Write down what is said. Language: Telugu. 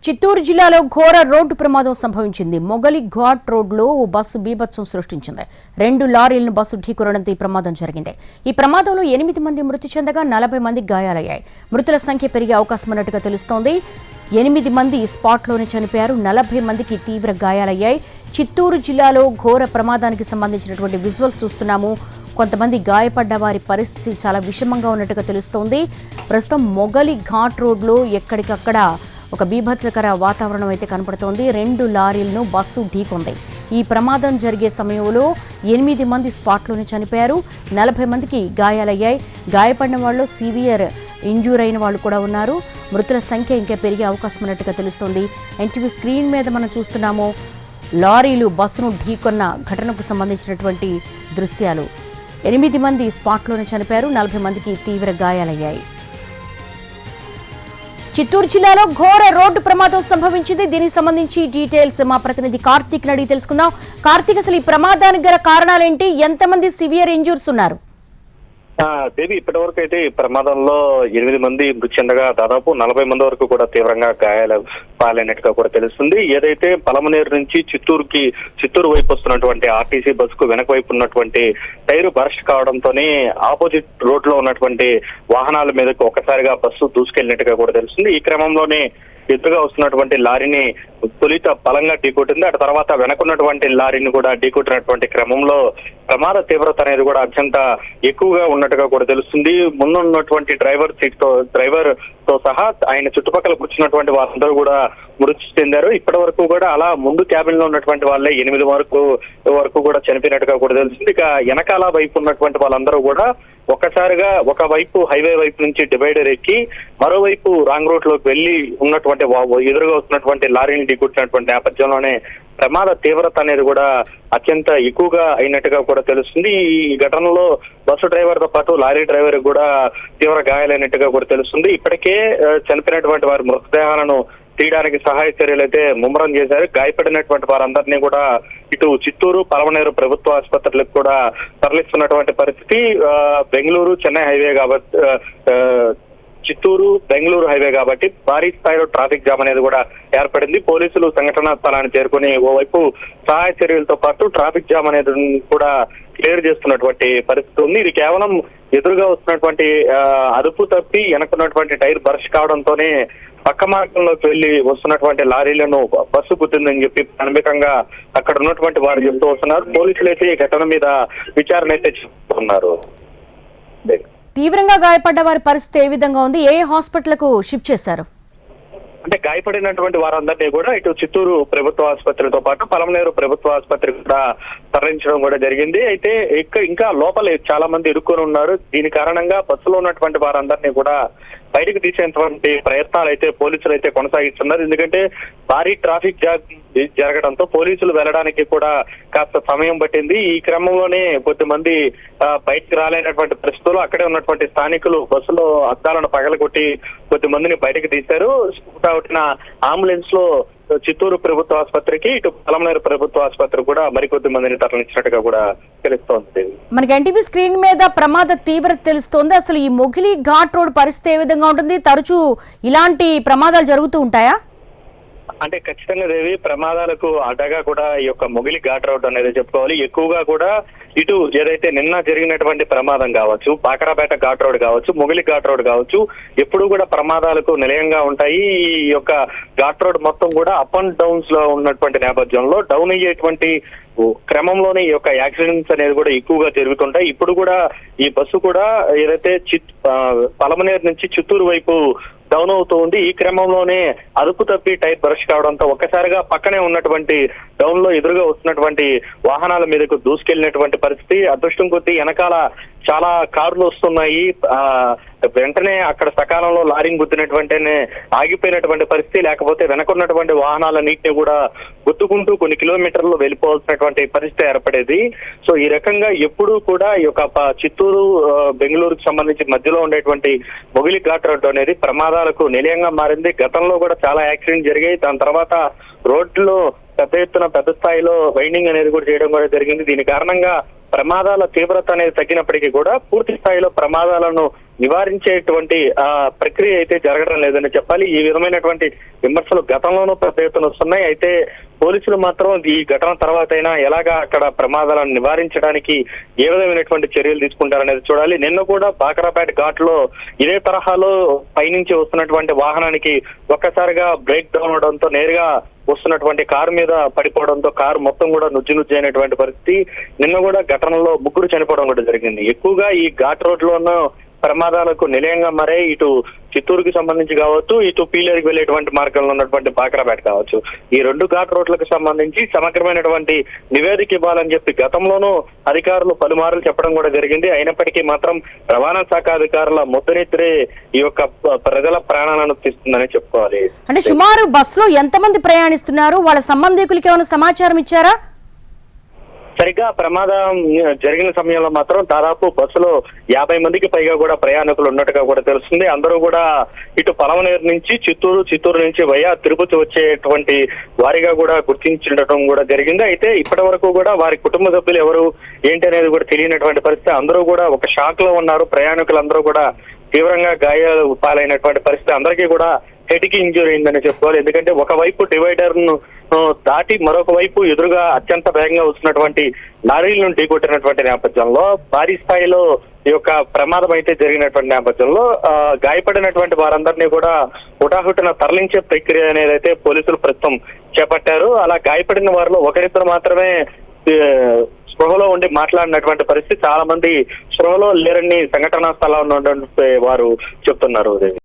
చిత్తూరు జిల్లాలో ఘోర రోడ్డు ప్రమాదం సంభవించింది. మొగలి ఘాట్ రోడ్లో ఓ బస్సు బీభత్సం సృష్టించింది. 2 లారీలను బస్సు ఢీకొనడంతో ఈ ప్రమాదం జరిగింది. ఈ ప్రమాదంలో 8 మంది మృతి చెందగా 40 మందికి గాయాలయ్యాయి. మృతుల సంఖ్య పెరిగే అవకాశం ఉన్నట్టుగా తెలుస్తోంది. 8 మంది స్పాట్లోనే చనిపోయారు. 40 మందికి తీవ్ర గాయాలయ్యాయి. చిత్తూరు జిల్లాలో ఘోర ప్రమాదానికి సంబంధించినటువంటి విజువల్స్ చూస్తున్నాము. కొంతమంది గాయపడ్డ వారి పరిస్థితి చాలా విషమంగా ఉన్నట్టుగా తెలుస్తోంది. ప్రస్తుతం మొగలి ఘాట్ రోడ్లో ఎక్కడికక్కడ ఒక బీభత్సకర వాతావరణం అయితే కనపడుతోంది. 2 లారీలను బస్సు ఢీకొంది. ఈ ప్రమాదం జరిగే సమయంలో 8 మంది స్పాట్లోనే చనిపోయారు. 40 మందికి గాయాలయ్యాయి. గాయపడిన వాళ్ళు సివియర్ ఇంజూర్ అయిన వాళ్ళు కూడా ఉన్నారు. మృతుల సంఖ్య ఇంకా పెరిగే అవకాశం ఉన్నట్టుగా తెలుస్తోంది. ఎన్టీవీ స్క్రీన్ మీద మనం చూస్తున్నాము లారీలు బస్సును ఢీకొన్న ఘటనకు సంబంధించినటువంటి దృశ్యాలు. 8 మంది స్పాట్లోనే చనిపోయారు. 40 మందికి తీవ్ర గాయాలయ్యాయి. చిత్తూరు జిల్లాలో ఘోర రోడ్డు ప్రమాదం సంభవించింది. దీనికి సంబంధించి డీటెయిల్స్ మా ప్రతినిధి కార్తీక్ అడిగి తెలుసుకుందాం. కార్తీక్, అసలు ఈ ప్రమాదానికి గల కారణాలేంటి? ఎంతమంది సివియర్ ఇంజూర్స్ ఉన్నారు? దేవి, ఇప్పటి వరకు అయితే ఈ ప్రమాదంలో 8 మంది మృతి చెందగా దాదాపు 40 మంది వరకు కూడా తీవ్రంగా గాయాలు పాలైనట్టుగా కూడా తెలుస్తుంది. ఏదైతే పలమనేరు నుంచి చిత్తూరు వైపు వస్తున్నటువంటి ఆర్టీసీ బస్సుకు వెనక వైపు ఉన్నటువంటి టైరు బర్స్ట్ కావడంతోనే ఆపోజిట్ రోడ్ లో ఉన్నటువంటి వాహనాల మీదకు ఒక్కసారిగా బస్సు దూసుకెళ్లినట్టుగా కూడా తెలుస్తుంది. ఈ క్రమంలోనే ఎదురుగా వస్తున్నటువంటి లారీని తొలిత బలంగా ఢీకొట్టింది. అటు తర్వాత వెనకున్నటువంటి లారీని కూడా ఢీకొట్టినటువంటి క్రమంలో ప్రమాద తీవ్రత అనేది కూడా అత్యంత ఎక్కువగా ఉన్నట్టుగా కూడా తెలుస్తుంది. ముందున్నటువంటి డ్రైవర్ తో సహా ఆయన చుట్టుపక్కల కూర్చున్నటువంటి వారందరూ కూడా మృతి చెందారు. ఇప్పటి వరకు కూడా అలా ముందు క్యాబిన్ లో ఉన్నటువంటి వాళ్ళే 8 వరకు కూడా చనిపోయినట్టుగా కూడా తెలుస్తుంది. ఇక వెనకాల వైపు ఉన్నటువంటి వాళ్ళందరూ కూడా ఒక్కసారిగా ఒకవైపు హైవే వైపు నుంచి డివైడర్ ఎక్కి మరోవైపు రాంగ్ రూట్ లోకి వెళ్లి ఉన్నటువంటి ఎదురుగా వస్తున్నటువంటి లారీని ఢీకొట్టినటువంటి నేపథ్యంలోనే ప్రమాద తీవ్రత అనేది కూడా అత్యంత ఎక్కువగా అయినట్టుగా కూడా తెలుస్తుంది. ఈ ఘటనలో బస్సు డ్రైవర్ తో పాటు లారీ డ్రైవర్ కూడా తీవ్ర గాయాలైనట్టుగా కూడా తెలుస్తుంది. ఇప్పటికే చనిపోయినటువంటి వారి మృతదేహాలను తీయడానికి సహాయ చర్యలు అయితే ముమ్మరం చేశారు. గాయపడినటువంటి వారందరినీ కూడా ఇటు చిత్తూరు, పలమనేరు ప్రభుత్వ ఆసుపత్రులకు కూడా తరలిస్తున్నటువంటి పరిస్థితి. బెంగళూరు చెన్నై హైవే కాబట్టి చిత్తూరు బెంగళూరు హైవే కాబట్టి భారీ స్థాయిలో ట్రాఫిక్ జామ్ అనేది కూడా ఏర్పడింది. పోలీసులు సంఘటనా స్థలాన్ని చేరుకుని ఓవైపు సహాయ చర్యలతో పాటు ట్రాఫిక్ జామ్ అనేది కూడా క్లియర్ చేస్తున్నటువంటి పరిస్థితి ఉంది. ఇది కేవలం ఎదురుగా వస్తున్నటువంటి అదుపు తప్పి వెనకున్నటువంటి టైర్ బర్స్ట్ కావడంతోనే పక్క మార్గంలోకి వెళ్లి వస్తున్నటువంటి లారీలను బస్సు గుద్దిందని చెప్పి ప్రాథమికంగా అక్కడ ఉన్నటువంటి వారు చెప్తూ వస్తున్నారు. పోలీసులు అయితే ఈ ఘటన మీద విచారణ అయితే చేస్తున్నారు. తీవ్రంగా గాయపడ్డ వారి పరిస్థితి ఏ విధంగా ఉంది? ఏ హాస్పిటల్కు షిఫ్ట్ చేశారు? అంటే గాయపడినటువంటి వారందరినీ కూడా ఇటు చిత్తూరు ప్రభుత్వ ఆసుపత్రితో పాటు పలమనేరు ప్రభుత్వ ఆసుపత్రి కూడా తరలించడం కూడా జరిగింది. అయితే ఇంకా లోపల చాలా మంది ఇరుక్కొని ఉన్నారు. దీని కారణంగా బస్సులో ఉన్నటువంటి వారందరినీ కూడా బయటకు తీసేటువంటి ప్రయత్నాలు అయితే పోలీసులు అయితే కొనసాగిస్తున్నారు. ఎందుకంటే భారీ ట్రాఫిక్ జామ్ జరగడంతో పోలీసులు వెళ్ళడానికి కూడా కాస్త సమయం పట్టింది. ఈ క్రమంలోనే కొద్దిమంది బయటకు రాలేనటువంటి పరిస్థితుల్లో అక్కడే ఉన్నటువంటి స్థానికులు బస్సులో అద్దాలను పగలగొట్టి కొద్దిమందిని బయటకు తీశారు. ఒకటిన అంబులెన్స్ లో చిత్తూరు ప్రభుత్వ ఆసుపత్రికి, ఇటు పలమనేరు ప్రభుత్వ ఆసుపత్రి కూడా మరికొద్ది మందిని తరలించినట్టుగా కూడా తెలుస్తోంది. మనకి ఎన్టీవీ స్క్రీన్ మీద ప్రమాద తీవ్రత తెలుస్తోంది. అసలు ఈ మొగిలి ఘాట్ రోడ్ పరిస్థితి ఏ విధంగా ఉంటుంది? తరచూ ఇలాంటి ప్రమాదాలు జరుగుతూ ఉంటాయా? అంటే ఖచ్చితంగా దేవి, ప్రమాదాలకు అడ్డగా కూడా ఈ యొక్క మొగిలి ఘాట్ రోడ్ అనేది చెప్పుకోవాలి. ఎక్కువగా కూడా ఇటు ఏదైతే నిన్న జరిగినటువంటి ప్రమాదం కావచ్చు, పాకరాపేట ఘాట్ రోడ్ కావచ్చు, మొగిలి ఘాట్ రోడ్ కావచ్చు, ఎప్పుడు కూడా ప్రమాదాలకు నిలయంగా ఉంటాయి. ఈ యొక్క ఘాట్ రోడ్ మొత్తం కూడా అప్ అండ్ డౌన్స్ లో ఉన్నటువంటి నేపథ్యంలో డౌన్ అయ్యేటువంటి క్రమంలోనే ఈ యొక్క యాక్సిడెంట్స్ అనేది కూడా ఎక్కువగా జరుగుతుంటాయి. ఇప్పుడు కూడా ఈ బస్సు కూడా ఏదైతే పలమనేరు నుంచి చిత్తూరు వైపు డౌన్ అవుతూ ఉంది. ఈ క్రమంలోనే అదుపు తప్పి టైర్ బర్స్ట్ కావడంతో ఒక్కసారిగా పక్కనే ఉన్నటువంటి డౌన్ లో ఎదురుగా వస్తున్నటువంటి వాహనాల మీదకు దూసుకెళ్లినటువంటి పరిస్థితి. అదృష్టం కొద్దీ వెనకాల చాలా కార్లు వస్తున్నాయి. వెంటనే అక్కడ సకాలంలో లారీని గుద్దినటువంటి ఆగిపోయినటువంటి పరిస్థితి, లేకపోతే వెనకున్నటువంటి వాహనాలన్నింటినీ కూడా గుద్దుకుంటూ కొన్ని కిలోమీటర్లు వెళ్ళిపోవాల్సినటువంటి పరిస్థితి ఏర్పడేది. సో ఈ రకంగా ఎప్పుడూ కూడా ఈ యొక్క చిత్తూరు బెంగళూరుకు సంబంధించి మధ్యలో ఉండేటువంటి మొగిలి ఘాట్ రోడ్డు అనేది ప్రమాదాలకు నిలయంగా మారింది. గతంలో కూడా చాలా యాక్సిడెంట్ జరిగాయి. దాని తర్వాత రోడ్లో పెద్ద స్థాయిలో వైండింగ్ అనేది కూడా చేయడం కూడా జరిగింది. దీని కారణంగా ప్రమాదాల తీవ్రత అనేది తగ్గినప్పటికీ కూడా పూర్తి స్థాయిలో ప్రమాదాలను నివారించేటువంటి ప్రక్రియ అయితే జరగడం లేదని చెప్పాలి. ఈ విధమైనటువంటి విమర్శలు గతంలోనూ పెద్ద ఎత్తున వస్తున్నాయి. అయితే పోలీసులు మాత్రం ఈ ఘటన తర్వాత అయినా ఎలాగా అక్కడ ప్రమాదాలను నివారించడానికి ఏ విధమైనటువంటి చర్యలు తీసుకుంటారనేది చూడాలి. నిన్న కూడా బాకరాపేట ఘాట్ లో ఇదే తరహాలో పైనుంచి వస్తున్నటువంటి వాహనానికి ఒక్కసారిగా బ్రేక్ డౌన్ అవడంతో నేరుగా వస్తున్నటువంటి కారు మీద పడిపోవడంతో కారు మొత్తం కూడా నుజ్జు అయినటువంటి పరిస్థితి. నిన్న కూడా ఘటనలో 3 చనిపోవడం కూడా జరిగింది. ఎక్కువగా ఈ ఘాట్ రోడ్ లో ఉన్న ప్రమాదాలకు నిలయంగా మరే ఇటు చిత్తూరుకి సంబంధించి కావచ్చు, ఇటు పీలేరుకి వెళ్లేటువంటి మార్గంలో ఉన్నటువంటి బాకరాపేట కావచ్చు, ఈ 2 ఘాట్ రోడ్లకు సంబంధించి సమగ్రమైనటువంటి నివేదిక ఇవ్వాలని చెప్పి గతంలోనూ అధికారులు పలుమార్లు చెప్పడం కూడా జరిగింది. అయినప్పటికీ మాత్రం రవాణా శాఖ అధికారుల ముద్దనిద్రే ఈ యొక్క ప్రజల ప్రాణాలను తీస్తుందని చెప్పుకోవాలి. అంటే సుమారు బస్సులో ఎంతమంది ప్రయాణిస్తున్నారు? వాళ్ళ సంబంధికులకి ఏమైనా సమాచారం ఇచ్చారా? సరిగ్గా ప్రమాదం జరిగిన సమయంలో మాత్రం దాదాపు బస్సులో 50 మందికి పైగా కూడా ప్రయాణికులు ఉన్నట్టుగా కూడా తెలుస్తుంది. అందరూ కూడా ఇటు పలమనేరు నుంచి చిత్తూరు నుంచి వయా తిరుపతి వచ్చేటువంటి వారిగా కూడా గుర్తించడం కూడా జరిగింది. అయితే ఇప్పటి వరకు కూడా వారి కుటుంబ సభ్యులు ఎవరు ఏంటి అనేది కూడా తెలియనటువంటి పరిస్థితి. అందరూ కూడా ఒక షాక్ లో ఉన్నారు. ప్రయాణికులందరూ కూడా తీవ్రంగా గాయాలు పాలైనటువంటి పరిస్థితి. అందరికీ కూడా హెడ్ కి ఇంజూరీ అయిందని చెప్పుకోవాలి. ఎందుకంటే ఒకవైపు డివైడర్ ను దాటి మరొక వైపు ఎదురుగా అత్యంత వేగంగా వస్తున్నటువంటి లారీలను ఢీకొట్టినటువంటి నేపథ్యంలో భారీ స్థాయిలో ఈ యొక్క ప్రమాదం అయితే జరిగినటువంటి నేపథ్యంలో గాయపడినటువంటి వారందరినీ కూడా హుటాహుటిన తరలించే ప్రక్రియ అనేది అయితే పోలీసులు ప్రస్తుతం చేపట్టారు. అలా గాయపడిన వారిలో ఒకరిద్దరు మాత్రమే స్పృహలో ఉండి మాట్లాడినటువంటి పరిస్థితి. చాలా మంది స్పృహలో లేరని సంఘటనా స్థలంలో ఉన్నటువంటి వారు చెప్తున్నారు.